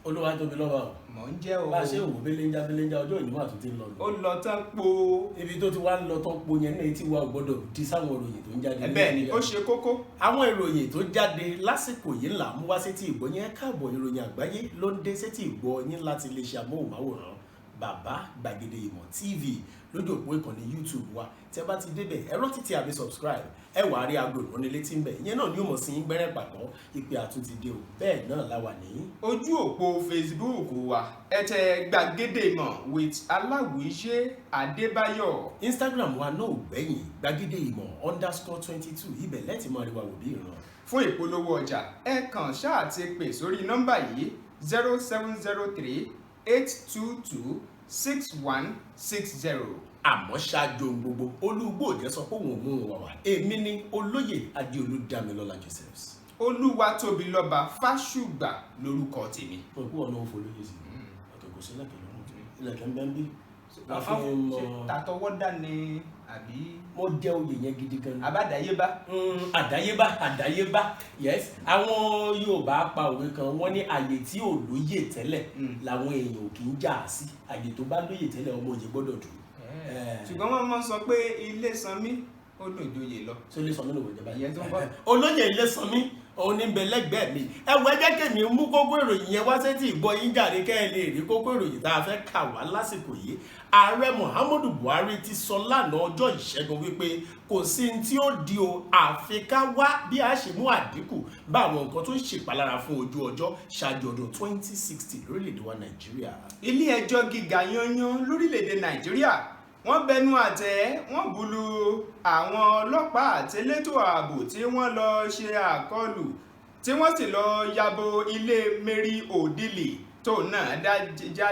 olúwa tóbi lọ́wọ́ mò ń jẹ́ o. bá a ṣe wò belenja ọjọ́ ìnímọ̀ àtúntì ń lọ. ó lọ tán po. ibi tó ti wá ń lọ tán po yẹn náà tí wà gbọ́dọ̀ di sáwọn ìròyìn tó ń jáde. bẹ́ẹ̀ ni ó ṣe kókó. àwọn ìròyìn tó jáde lásìkò yìí là mú wá sétí ìgbọ́ yẹn káàbọ̀ ìròyìn àgbáyé ló ń dé sétí ìgbọ́ yín láti iléeṣẹ́ amóhùnmáwòrán Bàbá Gbàgede Ìmọ̀ TV lójú òpó ìkànnì YouTube wa tí ẹ bá ti débẹ̀ ẹ rántí tí a fi subscribe ẹ wàá rí aago ìránnilétí ń bẹ̀ ìyẹn náà ni yóò mọ̀ sí gbẹ́rẹ́ pàtó ìpè àtúntì dé o bẹ́ẹ̀ náà la wà ní. ojú òpó Facebook wa ẹ tẹ Gbàgede Ìmọ̀ with Aláwìíṣẹ́ Adébáyọ̀. Instagram wa náà ò gbẹ̀yìn Gbàgede Ìmọ̀ _22 ibẹ̀ lẹ́tì máa rí wa wò bí ìran. fún ìpolówó ọjà ẹ kàn ṣáà ti pè sórí nọ́mbà yìí 0703 822 6160. àmọ́ ṣáájú ohun gbogbo Olúgbòde sọ pé òun ò mú un wà wá èmi ní olóyè Adéolú Dámilọ́lá Joseph. Olúwatóbilọ́ba Fásùgbà lórúkọ tèmi. òkú ọ̀nà òfò lóye sí i ọ̀kẹ́ kò sí lẹ́kẹ̀ẹ́ lọ́rùn ilẹ̀kẹ̀ ń bẹ́ ń bí. tàtọwọ́dá ni àbí. mo jẹ́ oyè yẹn gidi gan. àbádáyébá. àdáyébá yes àwọn Yorùbá pa òwe kan wọ́n ní àyè tí ò lóyè tẹ́lẹ̀ làwọn èèyàn ò kì í jà sí àyè tó bá lóyè tẹ́lẹ̀ ọmọ òye gbọ́dọ̀ dùn. ṣùgbọ́n wọ́n máa ń sọ pé ilé sanmí ó dùn ìjòyè lọ. ṣé ilé sanmí ló wọ ìjọba ìyẹn tó ń bọ̀. olóyè ilé sanmí òun ní bẹ lẹ́gbẹ̀ẹ́ mi ẹ wọ ẹjẹ kèmí mú kókó ìròyìn yẹn wá sétí ìgbọ́ yín jàre kẹ́ ẹ lè rí kókó ìròyìn tá a fẹ́ kà wá lásìkò yìí. Ààrẹ Muhammadu Buhari ti sọ lánàá ọjọ́ ìṣẹ́gun wípé kò sí ní tí ó di o àfi ká wá bí a ṣe mú àdínkù bá àwọn nǹkan tó ń ṣèpalára fún ojú ọjọ́ ṣáájú ọdún 2060 lórílẹ̀‐èdè wa Nàìjíríà. Ilé ẹjọ́ gíga yanyan lórílẹ̀‐èdè Nàìjíríà wọ́n bẹnu àtẹ́ wọ́n búlù àwọn ọlọ́pàá àtẹlẹ́tò ààbò tí wọ́n lọ ṣe àkọlù tí wọ́n sì lọ yabo ilé Mary Odili tó náà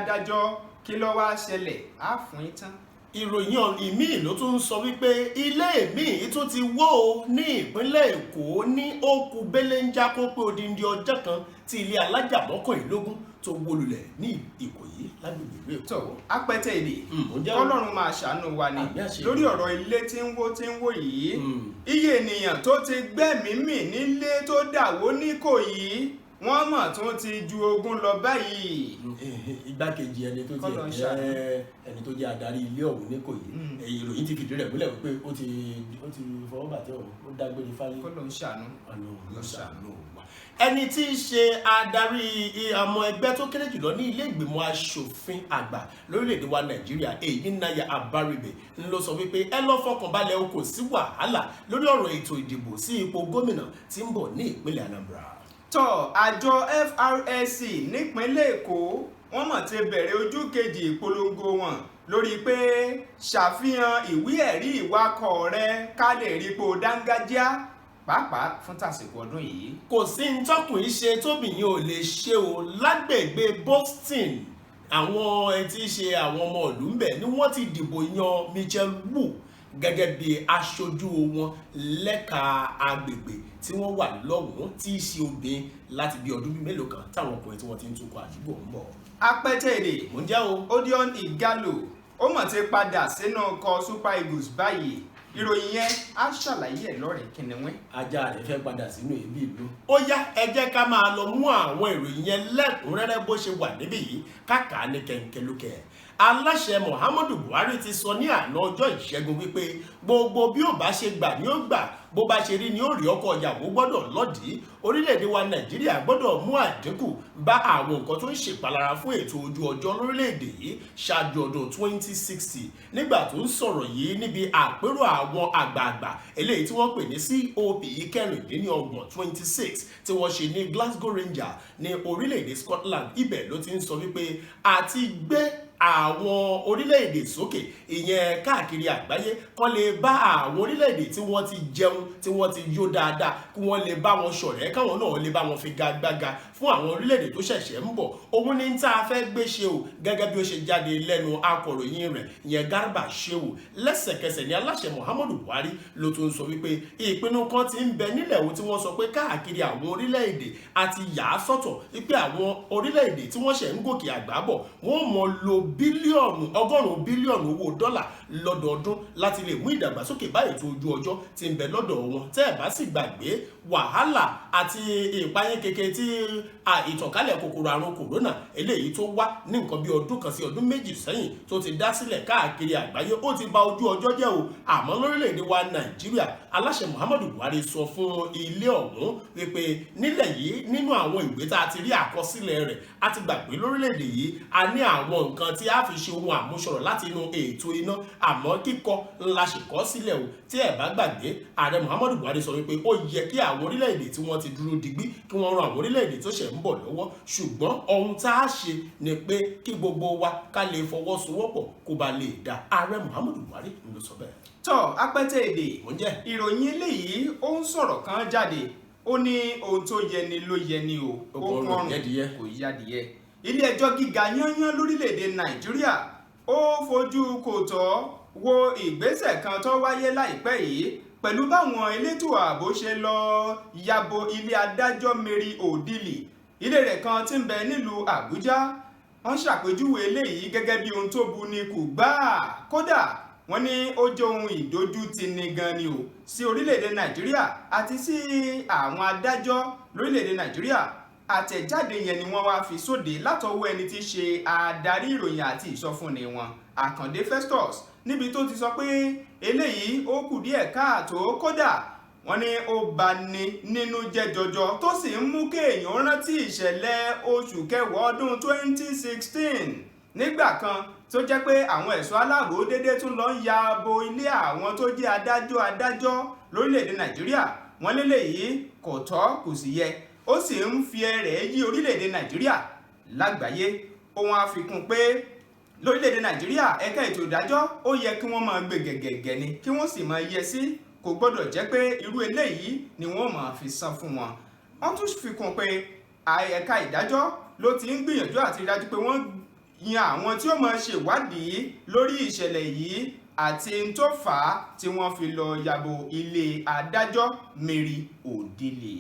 dájọ́ kí ló wá ṣẹlẹ̀ á fún yín tán. ìròyìn ìmíì ló tún ń sọ wípé ilé míì tún ti wó o ní ìpínlẹ̀ Èkó ní òkú belenja kó pé odindi ọjọ́ kan tí ilé alájà mọ́kànlélógún tó wó lulẹ̀ ní Ìkòyí lágbègbè ìlú Èkó. tó apẹtẹ èdè Ọlọ́run máa ṣàánú wa ni lórí ọ̀rọ̀ ilé tí ń wó yìí iye ènìyàn tó ti gbẹ́mìí nílé tó dàwó ní Ìkòyí wọ́n mọ̀ tó ti ju 20 lọ báyìí. igbákejì ẹni tó jẹ́ adarí ilé ọ̀hún ní Ìkòyí ìròyìn ti fìdí rẹ̀ múlẹ̀ wípé ó ti fọwọ́ bàtẹ́ ọ̀hún ó dágbére fáyé. kó ló ń ṣàánú. ló ṣàánú wa. ẹni tí í ṣe adarí ọmọ ẹgbẹ́ tó kéré jùlọ ní ilé ìgbìmọ̀ asòfin àgbà lórílẹ̀‐èdè wa Nàìjíríà Èyínnáyà Abaribe ń lọ sọ wípé ẹ lọ́ fọkànbalẹ̀ o kò sí wàhálà lórí ọ̀rọ̀ ètò ìdìbò sí ipò gómìnà tí ń bọ̀ ní ìpínlẹ̀ Anambra. Àjọ FRSC nípínlẹ̀ Èkó wọ́n mọ̀ ti bẹ̀rẹ̀ ojú kejì ìpolongo wọn lórí pé ṣàfihàn ìwé ẹ̀rí ìwakọ̀ rẹ ká lè rí ipò dángájíá pàápàá fún tàsìkò ọdún yìí. kò sí ntọ́kùnrin ṣe tóbìnrin ò lè ṣe o lágbègbè Boston àwọn ẹtí ṣe àwọn ọmọ ìlú ń bẹ̀ ni wọ́n ti dìbò yan Michelle Wu gẹ́gẹ́ bí aṣojú wọn lẹ́ka agbègbè tí wọ́n wà lọ́hùn-ún tí í ṣe obìnrin láti bí ọdún mélòó kan táwọn ọkùnrin tí wọ́n ti ń tukọ̀ àdúgbò ń bọ̀. apẹtẹ èdè mò ń jẹ́ o. Odion Igalo ó mọ̀ ti padà sínú ọkọ̀ Super Eagles báyìí ìròyìn yẹn á ṣàlàyé ẹ̀ lọ́rẹ̀ kìnìún. ajá rẹ̀ fẹ́ padà sínú ẹbí ìlú. ó yá ẹ jẹ́ ká máa lọ mú àwọn ìròyìn yẹn lẹ́kùnrẹ́rẹ́ bó ṣe wà níbí yìí káàkà ní kẹ̀ǹkẹ̀lúkẹ̀. aláṣẹ Muhammadu Buhari ti sọ ní àná ọjọ́ ìṣẹ́gun wípé gbogbo bí ó bá ṣe gbà ni ó gbà bó bá ṣe rí ni ó rí ọkọ̀ ìyàwó gbọ́dọ̀ lọ́dìí orílẹ̀-èdè wa Nàìjíríà gbọ́dọ̀ mú àdínkù bá àwọn nǹkan tó ń ṣèpalára fún ètò ojú ọjọ́ lórílẹ̀-èdè yìí ṣáájú ọdún 2060 nígbà tó ń sọ̀rọ̀ yìí níbi àpérò àwọn àgbààgbà eléyìí tí wọ́n pè ní COP kẹrìndínlọ́gbọ̀n 26 tí wọ́n ṣe ní Glasgow Rangers ní orílẹ̀-èdè Scotland ibẹ̀ ló ti ń sọ wípé àti gbé àwọn orílẹ̀-èdè sókè ìyẹn káàkiri àgbáyé kán lè bá àwọn orílẹ̀-èdè tí wọ́n ti jẹun tí wọ́n ti yó dáadáa kí wọ́n lè bá wọn ṣọ̀rẹ́ káwọn náà lè bá wọn fi gagbága fún àwọn orílẹ̀-èdè tó ṣẹ̀ṣẹ̀ ń bọ̀ òun ní tá a fẹ́ gbé ṣe o gẹ́gẹ́ bí ó ṣe jáde lẹ́nu akọ̀ròyìn rẹ̀ ìyẹn Garba Shehu lẹ́sẹ̀kẹsẹ̀ ní aláṣẹ Muhammadu Buhari ló tún sọ wípé ìpinnu kan ti ń bẹ nílẹ̀ wo tí wọ́n sọ pé káàkiri àwọn orílẹ̀-èdè àti yà á sọ́tọ̀ wípé àwọn orílẹ̀-èdè tí wọ́n ṣẹ̀ ń gòkè àgbà bọ̀ wọ́n mọ̀ lo ọgọ́rùn-ún bílíọ̀nù owó dọ́là lọ́dọọdún láti lè mú ìdàgbàsókè bá ètò ojú ọjọ́ tí ń bẹ lọ́dọ̀ wọn. tẹ́ ẹ̀ bá sì gbàgbé wàhálà àti ìpayín keke tí ìtànkálẹ̀ kòkòrò àrùn kòrónà eléyìí tó wá ní nǹkan bí ọdún kan sí ọdún méjì sẹ́yìn tó ti dá sílẹ̀ káàkiri àgbáyé ó ti bà ojú ọjọ́ jẹ́ o. àmọ́ lórílẹ̀‐èdè wa Nàìjíríà aláṣẹ Muhammadu Buhari sọ fún ilé ọ̀hún wípé nílẹ̀ yìí nínú àwọn ìwé tá a ti rí àkọsílẹ̀ rẹ̀ a ti gbà pé lórílẹ̀‐èdè yìí a ní àwọn nǹkan tí a fi ṣe ohun àmúṣọrọ̀ láti inú ètò iná àmọ́ kíkọ ńlá ṣèkọ́ sílẹ̀ o. tí ẹ bá gbàgbé ààrẹ Muhammadu Buhari sọ wípé ó yẹ kí àwọn orílẹ̀-èdè tí wọ́n ti dúró digbí kí wọ́n ran àwọn orílẹ̀-èdè tó ṣẹ̀ ń bọ̀ lọ́wọ́ ṣùgbọ́n ohun tá a ṣe ni pé kí gbogbo wa ká lè fọwọ́sowọ́pọ̀ kó ba lè dá. ààrẹ Muhammadu Buhari ló sọ bẹ́ẹ̀. tọ́ apẹ́tẹ́ èdè ìròyìn eléyìí ó ń sọ̀rọ̀ kan jáde ó ní ohun tó yẹni ló yẹni o ó kọrùn kò yádìyẹ. ilé ẹjọ́ gíga yányán lórílẹ̀‐èdè Nàìjíríà ó fojú kò tọ́ wo ìgbésẹ̀ kan tó wáyé láìpẹ́ yìí pẹ̀lú báwọn elétò ààbò ṣe lọ yabo ilé adájọ́ Mary Odili ilé rẹ̀ kan tí ń bẹ nílùú Àbújá. wọ́n ṣàpèjúwe eléyìí gẹ́gẹ́ bí ohun tó buni kù gbáà kódà wọ́n ní ó jẹ́ ohun ìdójútini gan ni o sí orílẹ̀-èdè Nàìjíríà àti sí àwọn adájọ́ lórílẹ̀-èdè Nàìjíríà. àtẹ̀jáde yẹn ni wọ́n wá fi sóde látọwọ́ ẹni tí í ṣe adarí ìròyìn àti ìsọfúnni wọn Àkàndé Festus níbi tó ti sọ pé eléyìí ó kù díẹ̀ káàtó kódà wọ́n ní ó bani nínú jẹ́ jọjọ tó sì ń mú kéèyàn rántí ìṣẹ̀lẹ̀ oṣù kẹwàá ọdún 2016 nígbà kan tó jẹ́ pé àwọn ẹ̀ṣọ́ aláàbò dédé tún lọ ń ya bo ilé àwọn tó jẹ́ adájọ́ lórílẹ̀‐èdè Nàìjíríà. wọ́n léléyìí kò tọ́ kò sì yẹ ó sì ń fi ẹrẹ̀ yí orílẹ̀‐èdè Nàìjíríà lágbàáyé. ohun àfikún pé lórílẹ̀‐èdè Nàìjíríà ẹ̀ka ètò ìdájọ́ ó yẹ kí wọ́n máa gbé gẹ̀gẹ̀gẹ̀ ni kí wọ́n sì máa yẹ sí kò gbọ́dọ̀ jẹ́ pé irú eléyìí ni wọ́n máa fi san fún wọn. wọ́n tún fi kún pé ẹ̀ka ìdájọ́ ló ti ń gbìyànjú àti rí dájú pé wọ́n yan àwọn tí ó máa ṣèwádìí lórí ìṣẹ̀lẹ̀ yìí àti n tó fà á tí wọ́n fi lọ yabo ilé adájọ́ Mary Odili.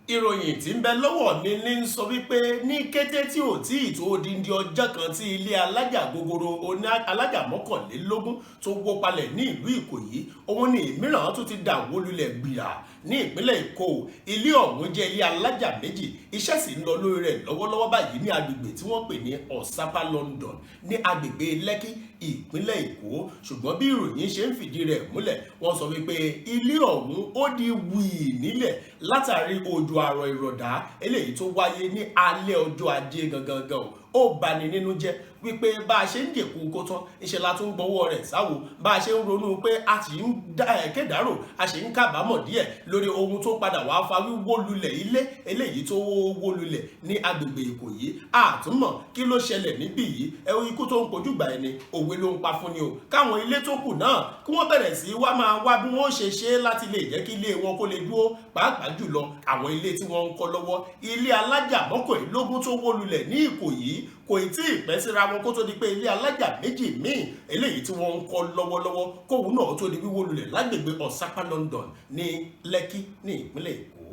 ìròyìn tí ń bẹ lọ́wọ́ mi ní sọ wípé ní kété tí ò tí ì tó odindi ọjọ́ kan tí ilé alájà gogoro oní alájà mọ́kànlélógún tó wó palẹ̀ ní ìlú Ìkòyí òun ni ìmíràn tó ti dà wó lulẹ̀ gbìyà ní ìpínlẹ̀ Èkó. ilé ọ̀hún jẹ́ ilé alájà méjì iṣẹ́ sì ń lọ lórí rẹ̀ lọ́wọ́lọ́wọ́ báyìí ní agbègbè tí wọ́n pè ní Ọ̀sápá London ní agbègbè Lẹ́kí ìpínlẹ̀ Èkó. ṣùgbọ́n bí ìròyìn ṣe ń fìdí rẹ̀ múlẹ̀ wọ́n sọ wípé ilé ọ̀hún ó di wìí nílẹ̀ látàrí òjò àrọ̀ ìrọ̀dá eléyìí tó wáyé ní alẹ́ ọjọ́ Ajé gangan ó bani nínú jẹ́ wípé bá a ṣe ń dèkú kó tán iṣẹ́ la tún gbọ́wọ́ rẹ̀ sáwo bá a ṣe ń ronú pé a sì ń kẹ́dàrò a sì ń kábàámọ̀ díẹ̀ lórí ohun tó padà wá fa wíwó lulẹ̀ ilé eléyìí tó wó lulẹ̀ ní agbègbè Ìkòyí. àtúmọ̀ kí ló ṣẹlẹ̀ níbí yìí ikú tó ń kojú gbà ẹni òwe ló ń pa fún ni o. káwọn ilé tó kù náà kí wọ́n bẹ̀rẹ̀ sí wá máa wá bí wọ́n ṣe ṣe láti lè jẹ́ kí ilé wọn kó lè dúró pàápàá jùlọ àwọn ilé tí wọ́n ń kọ́ lọ́wọ́. ilé alájà mọ́kànlélógún tó wó lulẹ̀ ní Ìkòyí kò tí ì pẹ́ síra wọn kó tó di pé ilé alájà méjì míì eléyìí tí wọ́n ń kọ́ lọ́wọ́lọ́wọ́ kóhun náà tó di wíwó lulẹ̀ lágbègbè Ọ̀sápá London ní Lẹ́kí ní ìpínlẹ̀ Èkó.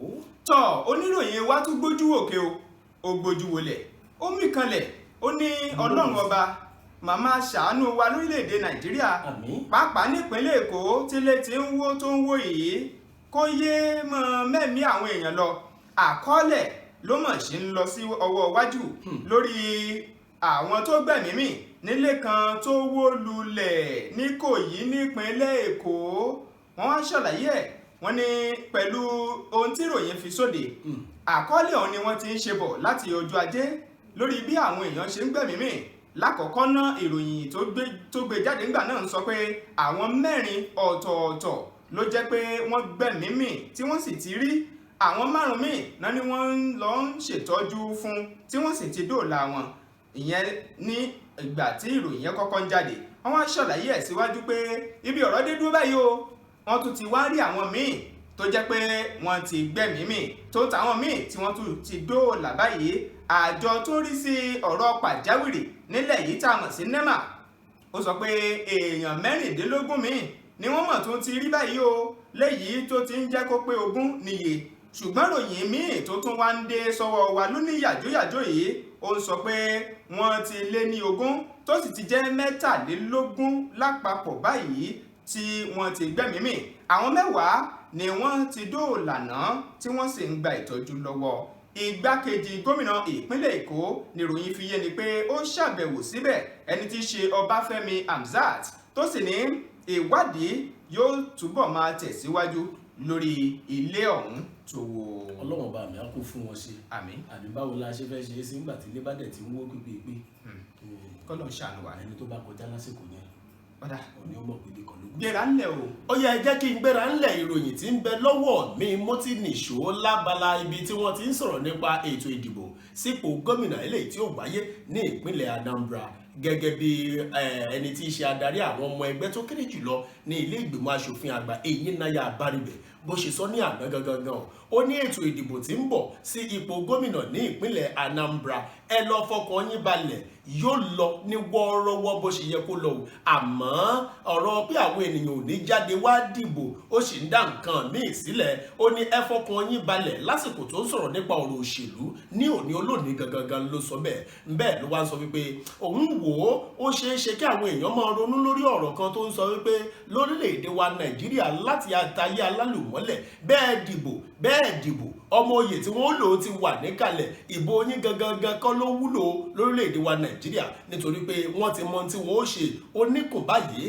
tọ́ oníròyìn wa tún gbójú òkè o ó gbójú wọlẹ̀ ó mì kanlẹ̀ ó ní Ọlọ́run ọba màmá ṣàánú wa lórílẹ̀‐èdè Nàìjíríà pàápàá nípínlẹ̀ Èkó tílé tí ń wó tó ń wó yìí kó yé mọ́ mẹ́mí àwọn èèyàn lọ. àkọọ́lẹ̀ ló mọ̀ ṣe ń lọ sí ọwọ́ iwájú lórí àwọn tó gbẹ̀mí mì nílé kan tó wó lulẹ̀ n'Íkòyí nípínlẹ̀ Èkó. wọ́n wá ṣàlàyé ẹ̀ wọ́n ní pẹ̀lú ohun tí ìròyìn fi sóde àkọọ́lẹ̀ ọ̀hún ni wọ́n ti ń ṣe bọ̀ láti ọjọ́ Ajé lórí bí àwọn èèyàn ṣe ń gbẹ̀mí mì. lákọ̀ọ́kọ́ ná ìròyìn tó gbé jáde ńgbà náà ń sọ pé àwọn 4 ọ̀tọ̀ọ̀tọ̀ ló jẹ́ pé wọ́n gbẹ̀mí mì tí wọ́n sì ti rí àwọn 5 míì náà ni wọ́n lọ ń ṣètọ́jú fún tí wọ́n sì ti dóòlà wọn. ìyẹn ní ìgbà tí ìròyìn yẹn kọ́kọ́ ń jáde wọ́n wá ṣàlàyé ẹ̀ síwájú pé ibi ọ̀rọ̀ dé dúró báyìí o wọ́n tún ti wá rí àwọn míì tó jẹ́ pé wọ́n ti gbẹ̀mí mì tó táwọn míì tí wọ́n tún ti dóòlà báyìí. àjọ tó rí sí ọ̀rọ̀ pàjáwìrì nílẹ̀ yìí tá a mọ̀ sí NEMA ó sọ pé èèyàn 16 míì ni wọ́n mọ̀ tó ti rí báyìí o léyìí tó ti ń jẹ́ kó pé 20 níye ṣùgbọ́n ròyìn míì tó tún wá ń dé sọ́wọ́ wa ló ní yàjóyàjó yìí ó ń sọ pé wọ́n ti lé ní 20 tó sì ti jẹ́ 23 lápapọ̀ báyìí tí wọ́n ti gbẹ́mìí mì. Àwọn 10 ni wọ́n ti dóòlà náà tí wọ́n sì ń gba ìtọ́jú lọ́wọ́. Igbákejì gómìnà ìpínlẹ̀ Èkó níròyìn fi yé ni pé ó ṣàbẹ̀wò síbẹ̀ ẹni tí í ṣe Ọbáfẹ́mi Hamzat tó sì ní ìwádìí yóò túbọ̀ máa tẹ̀síwájú lórí ilé ọ̀hún tó wó. Ọlọ́run bá mi á kún fún wọn ṣe. Àmín. Àbí báwo la ṣe fẹ́ ṣe é sí nígbà tí ilé bá dẹ̀ ti ń wó pípé. Kọ́lọ̀ ń ṣàánú wa. Ẹni tó bá kọjá lásìkò yẹn Ọ̀dà òní ó mọ̀ pé ilé kan ló kù. gbéra ńlẹ̀ o. Ó yẹ jẹ́ kí n gbéra ńlẹ̀ ìròyìn tí ń bẹ lọ́wọ́ mi mo ti nìṣó lábala ibi tí wọ́n ti ń sọ̀rọ̀ nípa ètò ìdìbò sípò gómìnà eléyìí tí ó wáyé ní ìpínlẹ̀ Anambra gẹ́gẹ́ bí ẹni tí í ṣe adarí àwọn ọmọ ẹgbẹ́ tó kéré jùlọ ní ilé ìgbìmọ̀ asòfin àgbà Enyinaya Abaribe bó ṣe sọ ní àná gangan ó ní ètò ìdìbò tí ń bọ̀ sí ipò gómìnà ní ìpínlẹ̀ Anambra ẹ lọ fọkàn yín balẹ̀ yóò lọ ní wọ́ọ́rọ́wọ́ bó ṣe yẹ kó lọ o àmọ́ ọ̀rọ̀ pé àwọn ènìyàn ò ní jáde wá dìbò ó sì ń dá nǹkan míì sílẹ̀ ó ní ẹ fọkàn yín balẹ̀ lásìkò tó ń sọ̀rọ̀ nípa ọ̀rọ̀ òṣèlú ní òní olóòní gangan ló sọ bẹ́ẹ̀ ló wá ń sọ wípé òun wò ó ṣeé ṣe kí àwọn èèyàn máa ronú lórí ọ̀rọ̀ kan tó ń sọ wípé lórílẹ̀‐èdè wa Nàìjíríà láti àtayé alálùmọ́lẹ̀ bẹ́ẹ̀ dìbò ọmọ oyè tí wọ́n lò ó ti wà níkàlẹ̀ ìbò yín gangan kọ́ ló wúlò lórílẹ̀‐èdè wa Nàìjíríà nítorí pé wọ́n ti mọ tí wọ́n ó ṣe oníkùn báyìí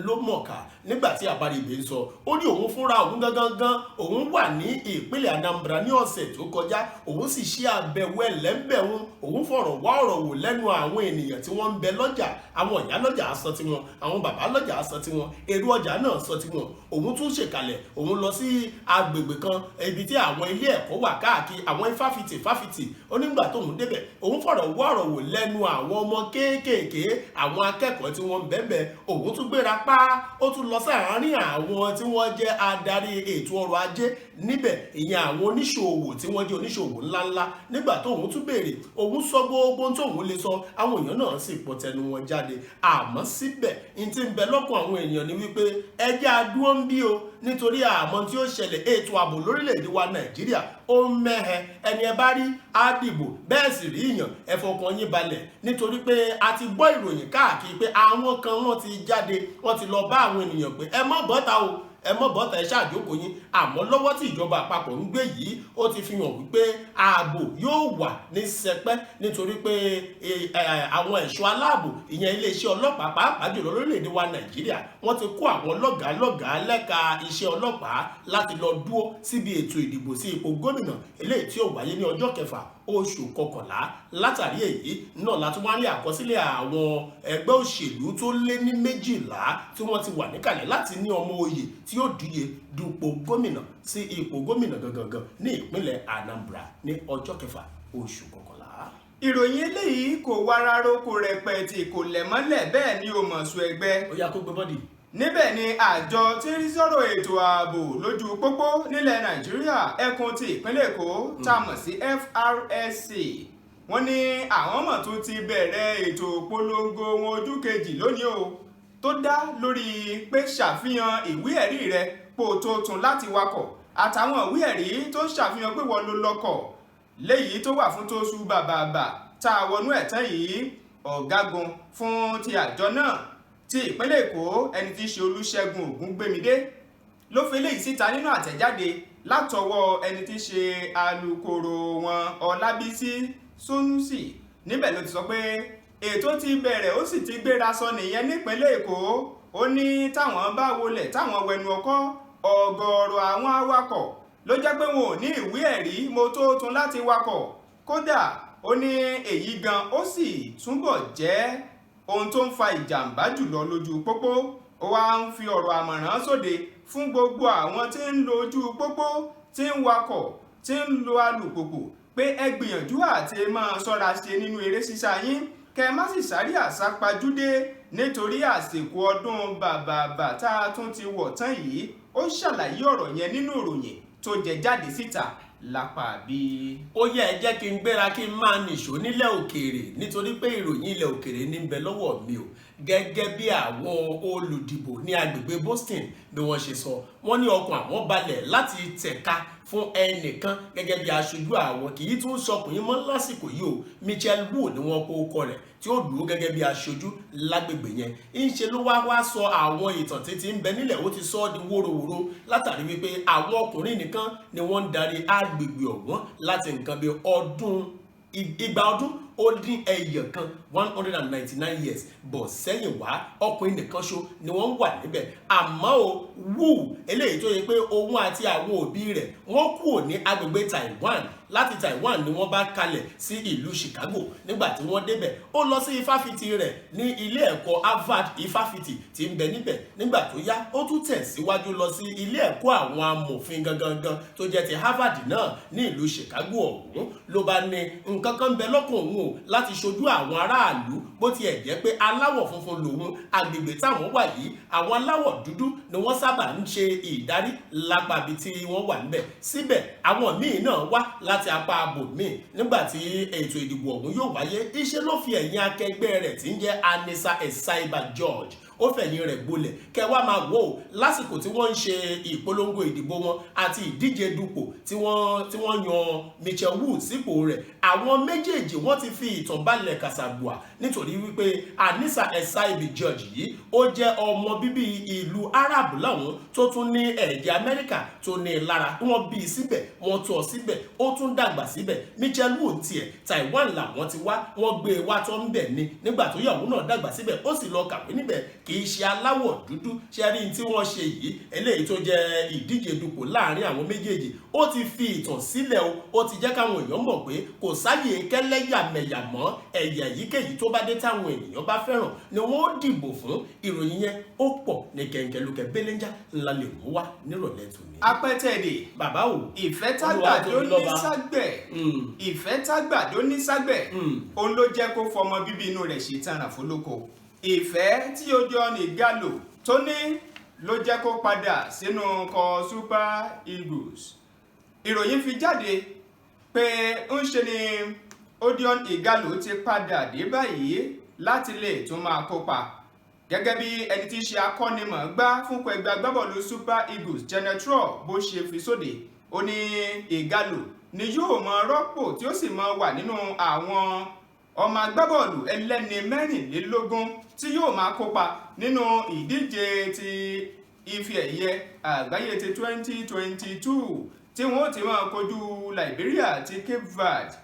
ló mọ̀ọ́ká nígbà tí Abaribe ń sọ ó ní òun fúnra òun gangan òun wà ní ìpínlẹ̀ Anambra ní ọ̀sẹ̀ tó kọjá òun sì ṣe àbẹ̀wò ẹlẹ́mbẹ̀rún òun fọ̀rọ̀ wá ọ̀rọ̀ wò lẹ́nu àwọn ènìyàn tí wọ́n ń bẹ lọ́jà àwọn ìyá lọ́jà á sọ tiwọn àwọn bàbá lọ́jà á sọ tiwọn èrò ọjà náà sọ tiwọn òun tún ṣèkàlẹ̀ òun lọ sí agbègbè kan ibi tí àwọn ilé ẹ̀kọ́ wà káàkiri àwọn fáfitì onígbà tóun débẹ̀ òun fọ̀rọ̀ wá ọ̀rọ̀ wò lẹ́nu àwọn ọmọ kéékèèké àwọn akẹ́kọ̀ọ́ tí wọ́n ń bẹ́ẹ̀ òun tún gbéra pa ó tún lọ sáàárín àwọn tí wọ́n jẹ́ adarí ètò ọrọ̀ ajé níbẹ̀ ìyẹn àwọn oníṣòwò tí wọ́n jẹ́ oníṣòwò ńláńlá nígbà tóun tún béèrè òun sọ gbogbo tóun lè sọ àwọn èèyàn náà sì pọ̀ tẹnu wọn jáde àmọ́ síbẹ̀ n ti ń bẹ lọ́kàn àwọn èèyàn ni wípé ẹjẹ́ adúró ń bí o nítorí àmọ́ tí ó ṣẹlẹ̀ ètò ààbò lórílẹ̀‐èdè wa Nàìjíríà ó ń mẹ́hẹ ẹni ẹ bá rí á dìbò bẹ́ẹ̀ sì rí ìyàn ẹ fọkàn yín balẹ̀ nítorí pé a ti gbọ́ ìròyìn káàkiri pé àwọn kan wọ́n ti jáde wọ́n ti lọ bá àwọn ènìyàn pé ẹ má bọ́ta o ẹ mọ̀ bọ́ta ẹ ṣáàjókòó yín àmọ́ lọ́wọ́ tí ìjọba àpapọ̀ ń gbé yìí ó ti fi hàn wípé ààbò yóò wà ní sẹpẹ́ nítorí pé àwọn ẹ̀ṣọ́ aláàbò ìyẹn iléeṣẹ́ ọlọ́pàá pàápàá jùlọ lórílẹ̀‐èdè wa Nàìjíríà wọ́n ti kó àwọn lọ́gàálọ́gàá lẹ́ka iṣẹ́ ọlọ́pàá láti lọ dúró síbi ètò ìdìbò sí ipò gómìnà eléyìí tí ó wáyé ní ọjọ́ 6 oṣù kọkànlá látàrí èyí náà láti wá rí àkọsílẹ̀ àwọn ẹgbẹ́ òṣèlú tó lé ní 12 tí wọ́n ti wà níkàlẹ̀ láti ní ọmọ oyè tí yóò díje dupò gómìnà sí ipò gómìnà gangan ní ìpínlẹ̀ Anambra ní ọjọ́ 6 oṣù kọkànlá. Ìròyìn eléyìí kò wá rárá kò rẹpẹtì kò lẹ̀ mọ́lẹ̀ bẹ́ẹ̀ ni o mọ̀ sùn ẹgbẹ́. Ó yá kó gbé bọ́dì. Níbẹ̀ ni àjọ tí ń rí sọ̀rọ̀ ètò ààbò lójú pópó nílẹ̀ Nàìjíríà ẹkùn ti ìpínlẹ̀ Èkó tá a mọ̀ sí FRSC wọ́n ní àwọn ọmọ tó ti bẹ̀rẹ̀ ètò polongo wọn ojú kejì lónìí o tó dá lórí pé ṣàfihàn ìwé ẹ̀rí rẹ pò tó tún láti wakọ̀ àtàwọn ìwé ẹ̀rí tó ṣàfihàn pé wọ́n ló lọ́kọ̀ léyìí tó wà fún tó sú bàbàbà tá a wọnú ẹ̀tàn yìí ọ̀gágun fún ti àjọ náà ti ìpínlẹ̀ Èkó ẹni tí í ṣe Olúṣẹ́gun Ògúngbémidé ló fi eléyìí síta nínú àtẹ̀jáde látọwọ́ ẹni tí í ṣe alukoro wọn Ọlábísí Sónúsì níbẹ̀ ló ti sọ pé ètò ti bẹ̀rẹ̀ ó sì ti gbéra sọ nìyẹn nípínlẹ̀ Èkó ó ní táwọn bá wọlẹ̀ táwọn wẹnu ọkọ́ ọ̀gọ̀ọ̀rọ̀ àwọn awakọ̀ ló jẹ́ pé wọn ò ní ìwé ẹ̀rí mo tó tún láti wakọ̀ kódà ó ní èyí gan ó sì túbọ̀ jẹ́ ohun tó ń fa ìjàmbá jùlọ lójú pópó ó wá ń fi ọ̀rọ̀ àmọ̀ràn sóde fún gbogbo àwọn tí ń lo ojú pópó tí ń wakọ̀ tí ń lo alùpùpù pé ẹ gbìyànjú àti máa ṣọ́ra ṣe nínú eré sísá yín kẹ má sì sáré àsápajúdé nítorí àsìkò ọdún bàbàbà tá a tún ti wọ̀ tán yìí ó ṣàlàyé ọ̀rọ̀ yẹn nínú ìròyìn tó jẹ jáde síta lápá bí. Ó yẹ ẹ jẹ́ kí n gbéra kí n máa nìṣó nílẹ̀ òkèèrè nítorí pé ìròyìn ilẹ̀ òkèèrè ní bẹ lọ́wọ́ mi o gẹ́gẹ́ bí àwọn olùdìbò ní agbègbè Boston bí wọ́n ṣe sọ, wọ́n ní ọkàn àwọn balẹ̀ láti tẹ̀ka fún ẹnìkan gẹ́gẹ́ bí aṣojú àwọn, kì í tún sọkùnrin mọ́ lásìkò yìí o. Michelle Wu ni wọ́n kó kọ rẹ̀ tí ó dúró gẹ́gẹ́ bí aṣojú lágbègbè yẹn. Ńṣe ló wá sọ àwọn ìtàn títí ń bẹ nílẹ̀, ó ti sọ ọ́ di wóróworó látàrí wípé àwọn ọkùnrin nìkan ni wọ́n ń darí agbègbè ọ̀hún láti nǹkan bí igba ọdún ó dín ẹyọ kan 199 years bọ̀ sẹ́yìn wá, ọkùnrin nìkan ṣo ni wọ́n wà níbẹ̀. Àmọ́ o Wu eléyìí tó yẹ pé òun àti àwọn òbí rẹ̀ wọ́n kúrò ní agbègbè Taiwan, láti Taiwan ni wọ́n bá kalẹ̀ sí ìlú Chicago. Nígbà tí wọ́n débẹ̀, ó lọ sí ifáfitì rẹ̀ ní ilé ẹ̀kọ́ Harvard ifáfitì tí ń bẹ níbẹ̀. Nígbà tó yá, ó tún tẹ̀síwájú lọ sí ilé ẹ̀kọ́ àwọn amòfin gangan tó jẹ́ ti Harvard náà ní ìlú Chicago ọ̀hún. Ló bá ní nǹkan kan bẹ lọ́kàn òun o láti ṣojú àwọn aráàlú, bó tiẹ̀ jẹ́ pé aláwọ̀ funfun lòun. Agbègbè táwọn wà yìí, àwọn aláwọ̀ dúdú ni wọ́n sábà ń ṣe ìdarí lápá ibi tí wọ́n wà níbẹ̀. Síbẹ̀ àwọn míì náà wá láti apá abòmíì. Nígbà tí ètò ìdìbò ọ̀hún yóò wáyé, iṣẹ́ ló fi ẹ̀yìn akẹgbẹ́ rẹ̀ tí ń jẹ́ Anissa Essaigba George, ó fẹ̀yìn rẹ̀ gbolẹ̀. Kẹwàá máa wò ó lásìkò tí wọ́n ń ṣe ìpolongo ìdìbò wọn àti ìdíje dupò tí wọ́n yan Michelle Wu sípò rẹ̀. Àwọn méjèèjì wọ́n ti fi ìtàn balẹ̀ kàṣàgbà nítorí wípé Anissa Essaigba George yìí ó jẹ́ ọmọ bíbí ìlú Arab láwọn tó tún ní ẹ̀jẹ̀ Amẹ́ríkà tó ní lára. Wọ́n bí i síbẹ̀, wọ́n tọ́ síbẹ̀, ó tún dàgbà síbẹ̀. Michelle Wu tiẹ̀ Taiwan làwọn ti wá, wọ́n gbé e wá tó ń bẹ̀ ni. Nígbà tó yàwó náà dàgbà síbẹ̀, ó sì lọ kàwé níbẹ̀. Kì í ṣe aláwọ̀ dúdú. Ṣe rí tí wọ́n ṣe yìí, eléyìí tó jẹ́ ìdíje dupò láàrin àwọn méjèèjì, ó ti fi ìtàn sílẹ̀ o. Ó ti jẹ́ káwọn èèyàn mọ̀ pé kò sáyè kẹ́lẹ́yàmẹ̀yà mọ́. Ẹ̀yà èyíkéyìí tó bá dé táwọn ènìyàn bá fẹ́ràn ni wọ́n ó dìbò fún. Ìròyìn yẹn ó pọ̀ ní kẹ̀ǹkẹ̀lùkẹ̀ belenja ńlá lè mú wá nírọ̀lẹ́ tòní. Apẹ́tẹ̀dẹ̀ bàbá o, ìfẹ́ tágbàdo ní ságbẹ̀, ìfẹ́ tágbàdo ní ságbẹ̀, òun ló jẹ́ kó fọmọ bíbí inú rẹ̀ ṣe tànà fólókò. Ìfẹ́ tí Odion Ighalo tó ní ló jẹ́ kó padà sínú ikọ̀ Super Eagles. Ìròyìn fi jáde pé ń ṣe ni Odion Ighalo ti padà dé báyìí láti lè tún máa kópa gẹ́gẹ́ bí ẹni tí í ṣe akọ́nimọ̀ọ́gbá fún ẹgbẹ́ agbábọ́ọ̀lù Super Eagles Genetro bó ṣe fi sóde. Ó ní Ighalo ni yóò mọ rọ́pò tí ó sì mọ wà nínú àwọn ọmọ agbábọ́ọ̀lù ẹlẹ́ni mẹ́rìnlélógún tí yóò máa kópa nínú ìdíje ti ife ẹ̀yẹ àgbáyé ti 2022 tí wọ́n ti máa kojú Liberia àti Cape Verde.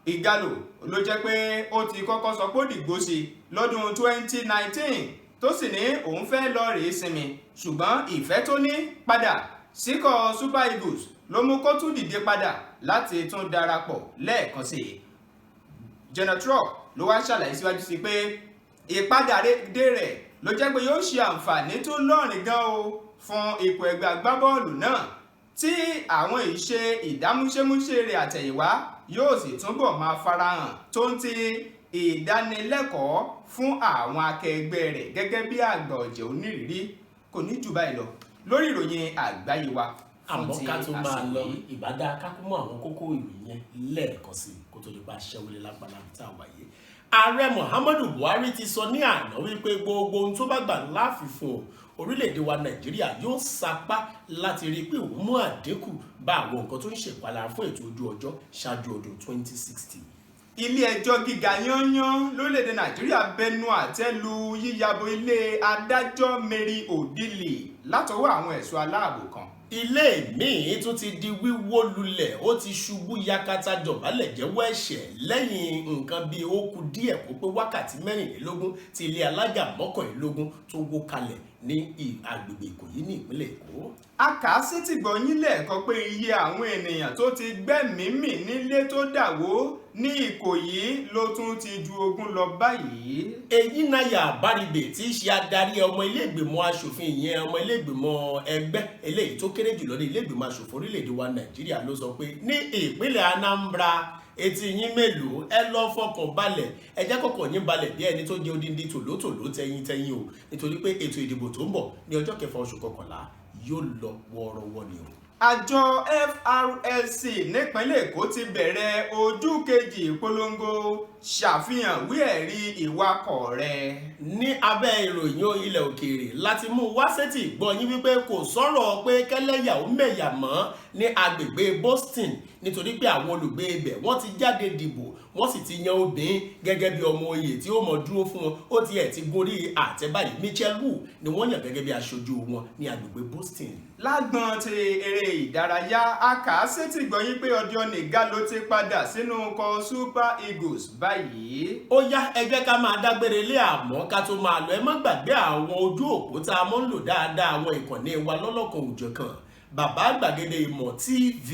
Ighalo ló jẹ́ pé ó ti kọ́kọ́ sọ pé ó dìgbò sí lọ́dún 2019 tó sì ní òun fẹ́ lọ rèé sinmi, ṣùgbọ́n ìfẹ́ tó ní padà síkọ̀ Super Eagles ló mú kó tún dìde padà láti tún darapọ̀ lẹ́ẹ̀kan sí i. Genetro ló wá ṣàlàyé síwájú sí pé ìpadàdé rẹ̀ ló jẹ́ pé yóò ṣe àǹfààní tó lọ́rìn gan o fún ipò ẹgbẹ́ agbábọ́ọ̀lù náà, tí àwọn ìṣe ìdámúṣémúṣe rẹ̀ àtẹ̀yìnwá yóò sì túbọ̀ máa farahàn, tó ń ti ìdánilẹ́kọ̀ọ́ fún àwọn akẹgbẹ́ rẹ̀ gẹ́gẹ́ bí àgbà ọ̀jẹ̀ onírìírí. Kò ní jù báyìí lọ lórí ìròyìn àgbáyé wa. Àmọ́ ká tó máa lọ, ìbádá kákó mọ́ àwọn kókó ìròyìn yẹn lẹ́ẹ̀kan sí kó tó di pa ṣẹ́wọlé lápálá tá a wáyé. Ààrẹ Muhammadu Buhari ti sọ ní àná wípé gbogbo ohun tó bá gbà láàfin fún orílẹ̀-èdè wa Nàìjíríà yóò sapá láti rí pé òun mú àdínkù bá àwọn nǹkan tó ń ṣèpalára fún ètò ojú ọjọ́ ṣáájú ọdún 2060. Ilé ẹjọ́ gíga yányán lórílẹ̀-èdè Nàìjíríà bẹnu àtẹ́ lu yíyabo ilé adájọ́ Mary Odili látọwọ́ àwọn ẹ̀ṣọ́ aláàbò kan. Ilé míì tún ti di wíwó lulẹ̀, ó ti ṣubú yakata jọ̀bálẹ̀ jẹ́wọ́ ẹ̀ṣẹ̀ lẹ́yìn nǹkan bíi ó kù díẹ̀ kó pé wákàtí 24 tí ilé alájà 21 tó wó kalẹ̀ ní agbègbè Ìkòyí ní ìpínlẹ̀ Èkó. A kà á sétí gbọ̀nyìn lẹ́ẹ̀kan pé iye àwọn ènìyàn tó ti gbẹ́mìí mì nílé tó dàwó ní Ìkòyí ló tún ti ju 20 lọ báyìí. Eyinaya Baribe tí í ṣe adarí ọmọ ilé ìgbìmọ̀ aṣòfin ìyẹn ọmọ ilé ìgbìmọ̀ ẹgbẹ́ eléyìí tó kéré jùlọ ní ilé ìgbìmọ̀ aṣòfin orílẹ̀-èdè wa Nàìjíríà ló sọ pé ní ìpínlẹ̀ Anambra etí yín mélòó, ẹ lọ fọkàn balẹ̀, ẹ jẹ́ kọ̀kàn yín balẹ̀ bí ẹni tó jẹ́ odindi tòlótòló tẹ̀yìn o, nítorí pé ètò ìdìbò tó ń bọ̀ ní ọjọ́ 6 oṣù kọkànlá yóò lọ wọ́ọ́rọ́wọ́ ni o. Àjọ FRSC nípínlẹ̀ Èkó ti bẹ̀rẹ̀ ojú kejì ìpolongo ṣàfihàn ìwé ẹ̀rí ìwakọ̀ rẹ. ní abẹ́ ìròyìn ilẹ̀ òkèèrè láti mú wá sétí gbọ́ yín wípé kò sọ̀rọ̀ pé kẹ́lẹ́yà ó mẹ̀yà mọ́ ní agbègbè Boston nítorí pé àwọn olùgbé ibẹ̀ wọ́n ti jáde dìbò wọ́n sì ti yan obìnrin gẹ́gẹ́ bí ọmọ oyè tí ó mọ̀ dúró fún wọn ó tiẹ̀ ti gorí àtẹ báyìí. Michelle Wu ni wọ́n yàn gẹ́gẹ́ bí aṣojú wọn ní agbègbè Boston. lágbọn ti eré ìdárayá akàásétì gbọ́yìn pé Odion Ighalo ti padà sínú ikọ̀ Super Eagles báyìí. ó yá ẹ jẹ́ ká máa dágbére lé àmọ́ ká tó máa lọ ẹ má gbàgbé àwọn ojú òpó tá a mọ́ ń lò dáadáa àwọn ìkànnì wa lọ́lọ́kan òjọ̀kan Bàbá Gbàgede Ìmọ̀ TV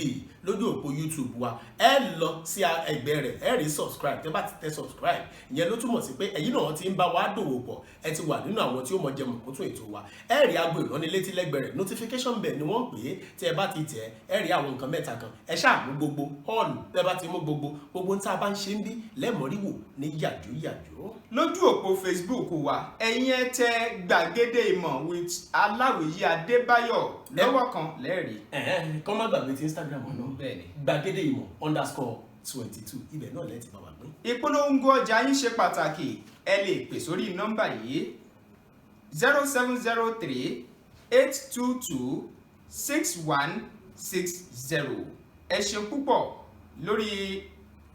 lójú òpó YouTube wa ẹ lọ sí ẹgbẹ́ rẹ̀ ẹ rí subscribe tẹ́ bá ti tẹ subscribe ìyẹn ló túmọ̀ sí pé ẹ̀yin náà ti ń bá wa dòwò pọ̀ ẹ ti wà nínú àwọn tí ó mọ jẹ mọ̀kútù ètò wa ẹ rí aago ìránnilétí lẹ́gbẹ̀ẹ́ rẹ̀ notification bell ni wọ́n ń pè é tí ẹ bá ti tẹ̀ ẹ rí àwọn nǹkan mẹ́ta kan ẹ ṣáà mú gbogbo họ́ọ̀lù tẹ́ bá ti mú gbogbo ń tá a bá ń ṣe ń bí lẹ́mọ̀ríwò ní yàjóyàjó. lójú òpó Facebook wa ẹ̀yin ẹ tẹ Gbàgede Ìmọ̀ with Aláwìyí Adébáyọ̀ lọ́wọ́ kan lẹ́rìí. kọ́ má gbàgbé ti Instagram ọ̀nà bẹ́ẹ̀ ni Gbàgede Ìmọ̀ _22 ibẹ̀ náà lẹ́ẹ̀tì bá wà gbé. ìpolongo ọjà yín ṣe pàtàkì ẹ lè pè sórí nọ́mbà yìí 0703 822 6160. ẹ ṣeun púpọ̀ lórí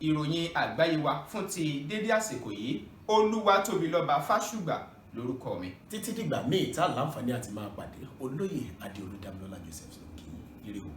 ìròyìn àgbáyé wa fún ti dédé àsìkò yìí Olúwatóbilọ́ba Fásùgbà lórúkọ mi. títí dìgbà míì tá a láǹfààní àti máa pàdé olóyè Adéolú Dámilọ́lá Joseph kì í ire o.